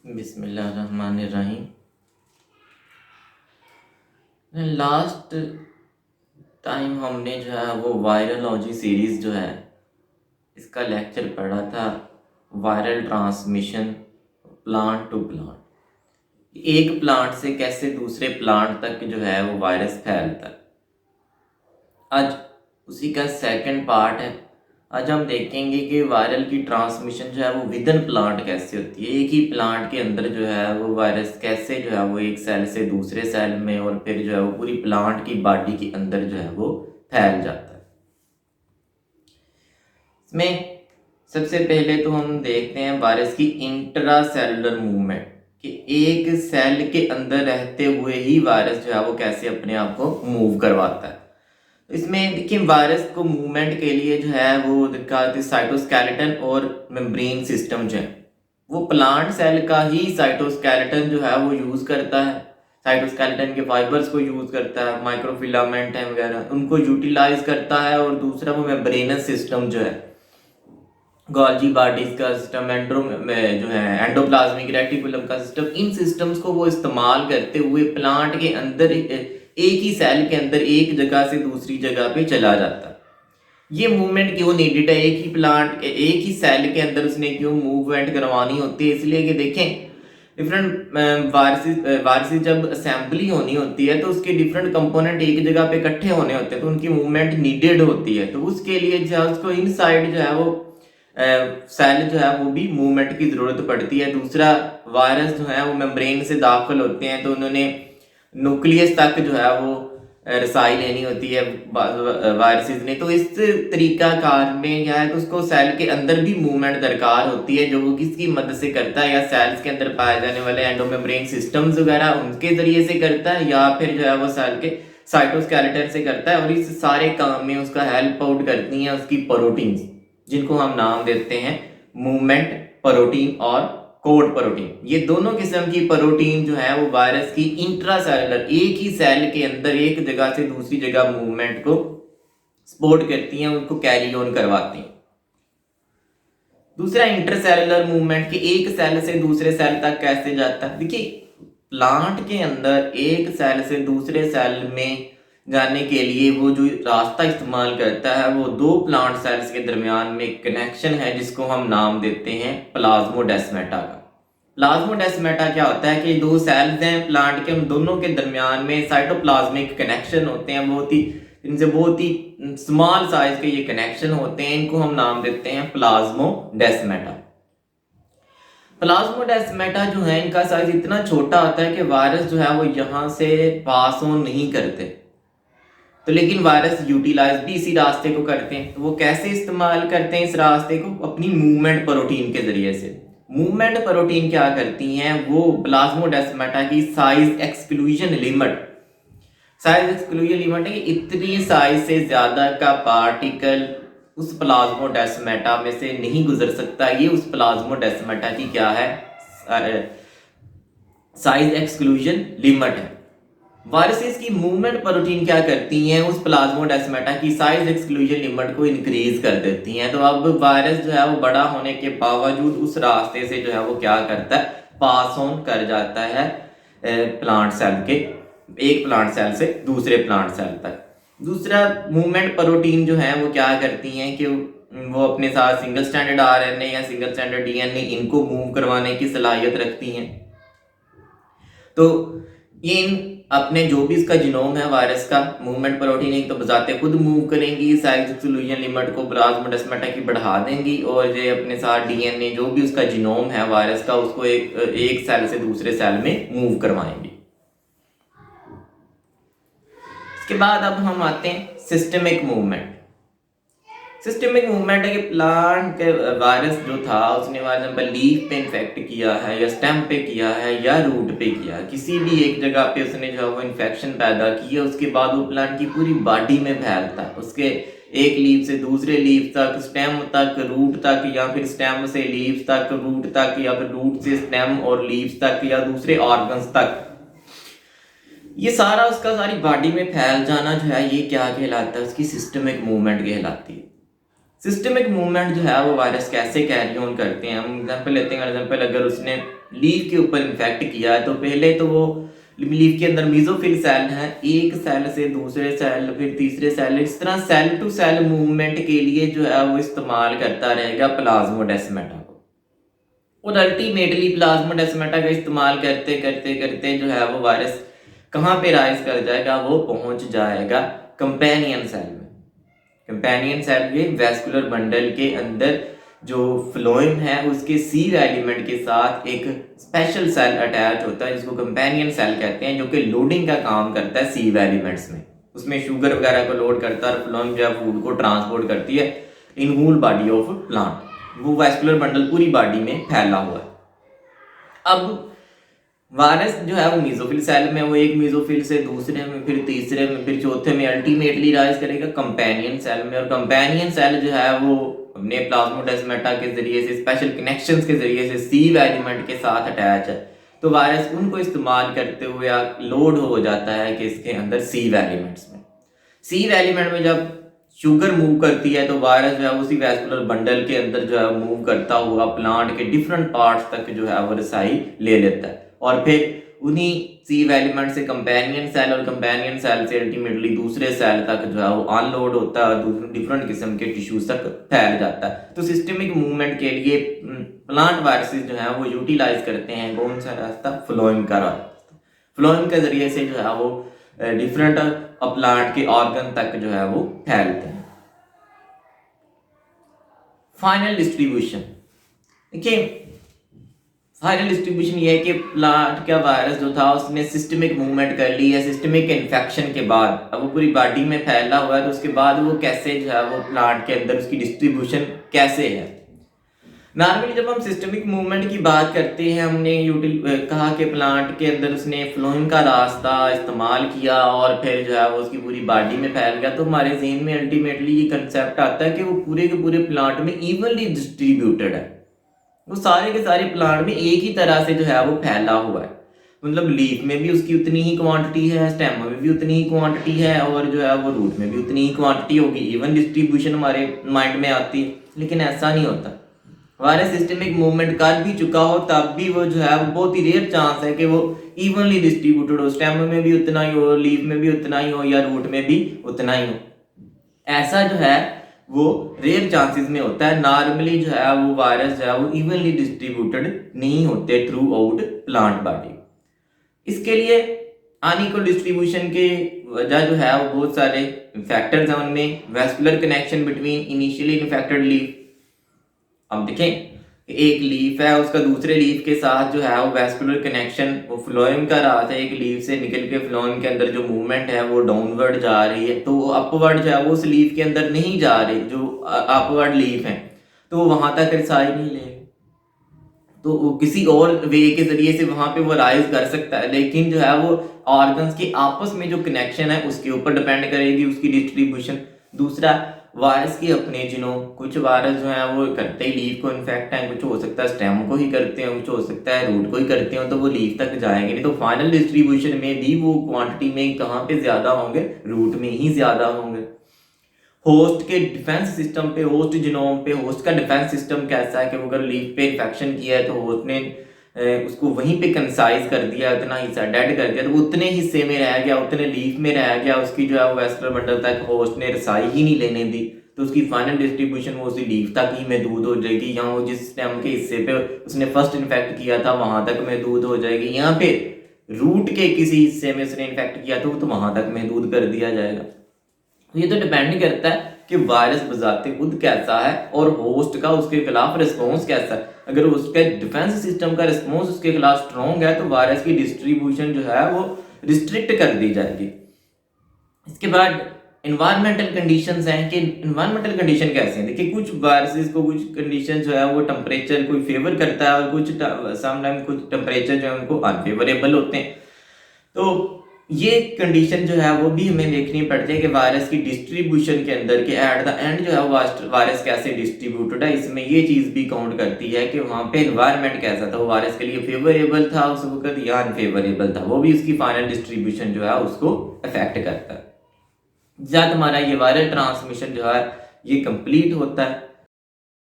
बिस्मिल्लाहिर्रहमानिर्रहीम। Last time हमने जो है वो वायरोलॉजी सीरीज़ जो है इसका लेक्चर पढ़ा था। Viral transmission plant to plant, एक प्लांट से कैसे दूसरे प्लांट तक जो है वो वायरस फैलता है। आज उसी का सेकंड पार्ट है। आज हम देखेंगे कि वायरल की ट्रांसमिशन जो है वो विद इन प्लांट कैसे होती है। एक ही प्लांट के अंदर जो है वो वायरस कैसे जो है वो एक सेल से दूसरे सेल में और फिर जो है वो पूरी प्लांट की बॉडी के अंदर जो है वो फैल जाता है। इसमें सबसे पहले तो हम देखते हैं वायरस की इंट्रा सेलुलर मूवमेंट, कि एक सेल के अंदर रहते हुए ही वायरस जो है वो कैसे अपने आप को मूव करवाता है। इसमें देखिए वायरस को मूवमेंट के लिए जो है वो दिखाते साइटोस्केलेटन और मेम्ब्रेन सिस्टम जो है वो प्लांट सेल का ही साइटोस्केलेटन जो है वो यूज करता है। साइटोस्केलेटन के फाइबर्स को यूज करता है, माइक्रोफिलामेंट है वगैरह उनको यूटिलाइज करता है। और दूसरा वो मेम्ब्रेनस सिस्टम जो है, गोल्जी बॉडीज का सिस्टम, एंड्रो में जो है एंडोप्लाज्मिक रेटिकुलम का सिस्टम, इन सिस्टम्स को वो इस्तेमाल करते हुए प्लांट के अंदर एक ही सेल के अंदर एक जगह से दूसरी जगह पे चला जाता है। ये मूवमेंट क्यों नीडेड है, एक ही प्लांट एक ही सेल के अंदर उसने क्यों मूवमेंट करवानी होती है? इसलिए कि देखें डिफरेंट वायरसेस जब असेंबली होनी होती है तो उसके डिफरेंट कंपोनेंट एक जगह पे इकट्ठे होने होते हैं, तो उनकी मूवमेंट नीडेड होती है। तो उसके लिए जो है उसको इनसाइड जो है वो सेल जो है वो भी मूवमेंट की जरूरत पड़ती है। दूसरा वायरस जो है वो मेम्ब्रेन से दाखिल होते हैं तो उन्होंने न्यूक्लियस तक जो है वो रसाई लेनी होती है वायरसेस ने। तो इस तरीका कार में क्या है कि उसको सेल के अंदर भी मूवमेंट दरकार होती है, जो वो किसकी मदद से करता है, या सेल्स के अंदर पाए जाने वाले एंडोमेम्ब्रेन सिस्टम्स वगैरह उनके जरिए से करता है, या फिर जो है वो सेल के साइटोस्केलेटन से करता है। और इस सारे काम में उसका हेल्प आउट करती हैं उसकी प्रोटीन्स, जिनको हम नाम देते हैं मूवमेंट प्रोटीन और कोड प्रोटीन। ये दोनों किस्म की प्रोटीन जो है वो वायरस की इंट्रासेलुलर एक ही सेल के अंदर एक जगह से दूसरी जगह मूवमेंट को सपोर्ट करती हैं, उनको कैरी ऑन करवाती हैं। दूसरा इंटरसेलुलर मूवमेंट, कि एक सेल से दूसरे सेल तक कैसे जाता है। देखिए प्लांट के अंदर एक सेल से दूसरे सेल में जाने के लिए वो जो रास्ता इस्तेमाल करता है वो दो प्लांट सेल्स के दरमियान में कनेक्शन है, जिसको हम नाम देते हैं प्लाज्मोडेस्माटा का। प्लाज्मोडेस्माटा क्या होता है कि दो सेल्स हैं प्लांट के, उन दोनों के दरमियान में साइटोप्लाज्मिक कनेक्शन होते हैं, इनसे बहुत ही स्मॉल साइज के ये कनेक्शन होते हैं, इनको हम नाम देते हैं प्लाज्मोडेस्माटा। प्लाज्मोडेस्माटा जो है इनका साइज इतना छोटा होता है कि वायरस जो है वो यहाँ से पास ऑन नहीं करते, तो लेकिन वायरस यूटिलाइज भी इसी रास्ते को करते हैं। तो वो कैसे इस्तेमाल करते हैं इस रास्ते को? अपनी मूवमेंट प्रोटीन के जरिए से। मूवमेंट प्रोटीन क्या करती हैं, वो प्लाज्मोडेस्माटा की size exclusion limit, size exclusion limit है कि इतनी साइज से ज्यादा का पार्टिकल उस प्लाज्मोडेस्माटा में से नहीं गुजर सकता। ये उस प्लाज्मोडेस्माटा की क्या है, साइज एक्सक्लूजन लिमिट है। वायरसेस की मूवमेंट प्रोटीन क्या करती हैं, उस प्लाज्मोडेस्माटा की साइज एक्सक्लूजन लिमिट को इंक्रीज कर देती हैं। तो अब वायरस जो है वो बड़ा होने के बावजूद उस रास्ते से जो है वो क्या करता है, पास ऑन कर जाता है प्लांट सेल के, एक प्लांट सेल से दूसरे प्लांट सेल तक। दूसरा मूवमेंट प्रोटीन जो है वो क्या करती हैं कि वो अपने साथ सिंगल स्टैंडर्ड आरएनए या सिंगल स्टैंडर्ड डीएनए इनको मूव करवाने की सलाहियत रखती हैं। तो ये इन अपने जो भी इसका जीनोम है वायरस का, मूवमेंट प्रोटीन एक तो बजाते खुद मूव करेंगी, साइज एक्सक्लूजन लिमिट को प्लाज्मोडेस्माटा की बढ़ा देंगी, और ये अपने साथ डीएनए जो भी उसका जीनोम है वायरस का उसको एक सेल से दूसरे सेल में मूव करवाएंगी। इसके बाद अब हम आते हैं सिस्टमिक मूवमेंट। सिस्टमिक मूवमेंट है कि प्लांट के वायरस जो था उसने फॉर एग्जांपल लीफ पे इन्फेक्ट किया है, या स्टेम पे किया है, या रूट पे किया है, किसी भी एक जगह पे उसने जो है वो इन्फेक्शन पैदा की है। उसके बाद वो प्लांट की पूरी बॉडी में फैलता है, उसके एक लीफ से दूसरे लीफ तक, स्टेम तक, रूट तक, या फिर स्टेम से लीफ तक, रूट तक, या फिर रूट से स्टेम और लीफ तक, या दूसरे ऑर्गन्स तक। ये सारा उसका सारी बॉडी में फैल जाना जो है ये क्या कहलाता है, उसकी सिस्टमिक मूवमेंट कहलाती है। सिस्टमिक मूवमेंट जो है वो वायरस कैसे कैरी ऑन करते हैं, हम एग्जांपल लेते हैं। एग्जांपल अगर उसने लीफ के ऊपर इन्फेक्ट किया है तो पहले तो वो लीफ के अंदर मीजोफिल सेल है, एक सेल से दूसरे सेल फिर तीसरे सेल, इस तरह सेल टू सेल मूवमेंट के लिए जो है वो इस्तेमाल करता रहेगा प्लाज्मोडेस्माटा को। और अल्टीमेटली प्लाज्मोडेस्माटा का इस्तेमाल करते करते करते जो है वो वायरस कहाँ पे राइज कर जाएगा, वो पहुंच जाएगा कंपेनियन सेल में। कंपेनियन सेल के वैस्कुलर बंडल के अंदर जो फ्लोएम है उसके सीव एलिमेंट के साथ एक स्पेशल सेल अटैच होता है जिसको कंपेनियन सेल कहते हैं, जो कि लोडिंग का काम करता है सीव एलिमेंट्स में। उसमें शुगर वगैरह को लोड करता है और फ्लोएम जो है फूड को ट्रांसपोर्ट करती है in whole body of plant. वो वैस्कुलर बंडल पूरी बॉडी में फैला हुआ है। अब वायरस जो है वो मीजोफिल सेल में, वो एक मीजोफिल से दूसरे में फिर तीसरे में फिर चौथे में अल्टीमेटली राइज करेगा कंपेनियन सेल में। और कंपेनियन सेल जो है वो अपने प्लाज्मोडेस्माटा के जरिए से स्पेशल कनेक्शंस के जरिए से सीव एलिमेंट के साथ अटैच है। तो वायरस उनको इस्तेमाल करते हुए लोड हो जाता है कि इसके अंदर सीव एलिमेंट्स में। सीव एलिमेंट में जब शुगर मूव करती है तो वायरस जो है उसी वैस्कुलर बंडल के अंदर जो है मूव करता हुआ प्लांट के डिफरेंट पार्ट्स तक जो है वो रसाई ले लेता है और फिर उन्हीं सीव एलिमेंट से कंपेनियन सेल और कंपेनियन सेल से अल्टीमेटली दूसरे सेल तक जो है वो अनलोड होता है और डिफरेंट किस्म के टिश्यूज तक फैल जाता है। तो सिस्टमिक मूवमेंट के लिए प्लांट वायरसेस जो है वो यूटिलाइज करते हैं कौन सा रास्ता, फ्लोएम का रास्ता। फ्लोएम के जरिए से जो है वो डिफरेंट प्लांट के ऑर्गन तक जो है वो फैलते हैं। फाइनल डिस्ट्रीब्यूशन, देखिए फाइनल डिस्ट्रीब्यूशन ये है कि प्लांट का वायरस जो था उसने सिस्टमिक मूवमेंट कर ली है सिस्टमिक इन्फेक्शन के बाद। अब वो पूरी बॉडी में फैला हुआ है तो उसके बाद वो कैसे जो है वो प्लांट के अंदर उसकी डिस्ट्रीब्यूशन कैसे है। नॉर्मली जब हम सिस्टमिक मूवमेंट की बात करते हैं, हमने कहा कि प्लांट के अंदर उसने फ्लोएम का रास्ता इस्तेमाल किया और फिर जो है वो उसकी पूरी बॉडी में फैल गया, तो हमारे जहन में अल्टीमेटली ये कंसेप्ट आता है कि वो पूरे के पूरे प्लांट में इवनली डिस्ट्रीब्यूटेड है। वो सारे के सारे प्लांट में एक ही तरह से जो है वो फैला हुआ है। मतलब लीफ में भी उसकी उतनी ही क्वांटिटी है, स्टेम में भी उतनी ही क्वांटिटी है और जो है वो रूट में भी उतनी ही क्वांटिटी होगी। इवन डिस्ट्रीब्यूशन हमारे माइंड में आती है, लेकिन ऐसा नहीं होता। वायरस सिस्टमिक मूवमेंट कर भी चुका हो तब भी वो जो है वो बहुत ही रेयर चांस है कि वो इवनली डिस्ट्रीब्यूटेड हो, स्टेम में भी उतना ही हो, लीफ में भी उतना ही हो या रूट में भी उतना ही हो। ऐसा जो है वो रेयर चांसेस में होता है। नॉर्मली जो है वो वायरस जो है वो इवनली डिस्ट्रीब्यूटेड नहीं होते थ्रू आउट प्लांट बॉडी। इसके लिए अनइक्वल डिस्ट्रीब्यूशन के वजह जो है वो बहुत सारे फैक्टर्स हैं। उनमें vascular connection between initially infected leaf, अब देखें एक लीफ है उसका दूसरे लीफ के साथ जो है वो वैस्कुलर कनेक्शन वो फ्लोएम का रहा था, एक लीफ से निकल के फ्लोएम के अंदर जो मूवमेंट है वो डाउनवर्ड जा रही है, तो अपवर्ड जो है वो उस लीफ के अंदर नहीं जा रही, जो अपवर्ड लीफ है तो वहां तक रिसाई नहीं ले, तो वो किसी और वे के जरिए से वहां पे वो राइज कर सकता है, लेकिन जो है वो ऑर्गन्स के आपस में जो कनेक्शन है उसके ऊपर डिपेंड करेगी उसकी डिस्ट्रीब्यूशन। दूसरा वायरस की अपने जिनों, कुछ वायरस जो है वो करते ही लीफ को इन्फेक्ट हैं, कुछ हो सकता है स्टेम को ही करते हैं, कुछ हो सकता है रूट को ही करते हो, तो वो लीफ तक जाएंगे नहीं। तो फाइनल डिस्ट्रीब्यूशन में भी वो क्वांटिटी में कहाँ पे ज्यादा होंगे, रूट में ही ज्यादा होंगे। होस्ट के डिफेंस सिस्टम पे, होस्ट जिनोम पे, होस्ट का डिफेंस सिस्टम कैसा है कि अगर लीफ पे इन्फेक्शन किया है तो होस्ट ने उसको वहीं पे कंसाइज कर दिया, उतना हिस्सा डेड कर दिया, तो वो उतने हिस्से में रह गया, उतने लीफ में रह गया, उसकी जो है वैस्कुलर बंडल तक होस्ट ने रसाई ही नहीं लेने दी, तो उसकी फाइनल डिस्ट्रीब्यूशन वो उसी लीफ तक ही महदूद हो जाएगी। यहाँ वो जिस स्टेम के हिस्से पे उसने फर्स्ट इन्फेक्ट किया था वहां तक महदूद हो जाएगी। यहाँ पे रूट के किसी हिस्से में उसने इन्फेक्ट किया था तो वहां तक महदूद कर दिया जाएगा। ये तो डिपेंड करता है कि वायरस बजाते खुद कैसा है और होस्ट का उसके खिलाफ रिस्पॉन्स कैसा है। अगर उसके डिफेंस सिस्टम का रिस्पॉन्स उसके खिलाफ स्ट्रॉन्ग है तो वायरस की डिस्ट्रीब्यूशन जो है वो रिस्ट्रिक्ट कर दी जाएगी। इसके बाद इन्वायरमेंटल कंडीशंस हैं कि इन्वायरमेंटल कंडीशन कैसे हैं। देखिए कुछ वायरसेस को कुछ कंडीशन जो है वो टेम्परेचर कोई फेवर करता है और कुछ समटाइम कुछ टेम्परेचर जो है उनको अनफेवरेबल होते हैं। तो ये कंडीशन जो है वो भी हमें देखनी पड़ती है कि वायरस की डिस्ट्रीब्यूशन के अंदर के एट द एंड जो है वायरस कैसे डिस्ट्रीब्यूटेड है। इसमें ये चीज भी काउंट करती है कि वहां पे एनवायरनमेंट कैसा था, वो वायरस के लिए फेवरेबल था उस वक्त या अनफेवरेबल था, वो भी उसकी फाइनल डिस्ट्रीब्यूशन जो है उसको अफेक्ट करता है। जब हमारा ये वायरल ट्रांसमिशन जो है ये कंप्लीट होता है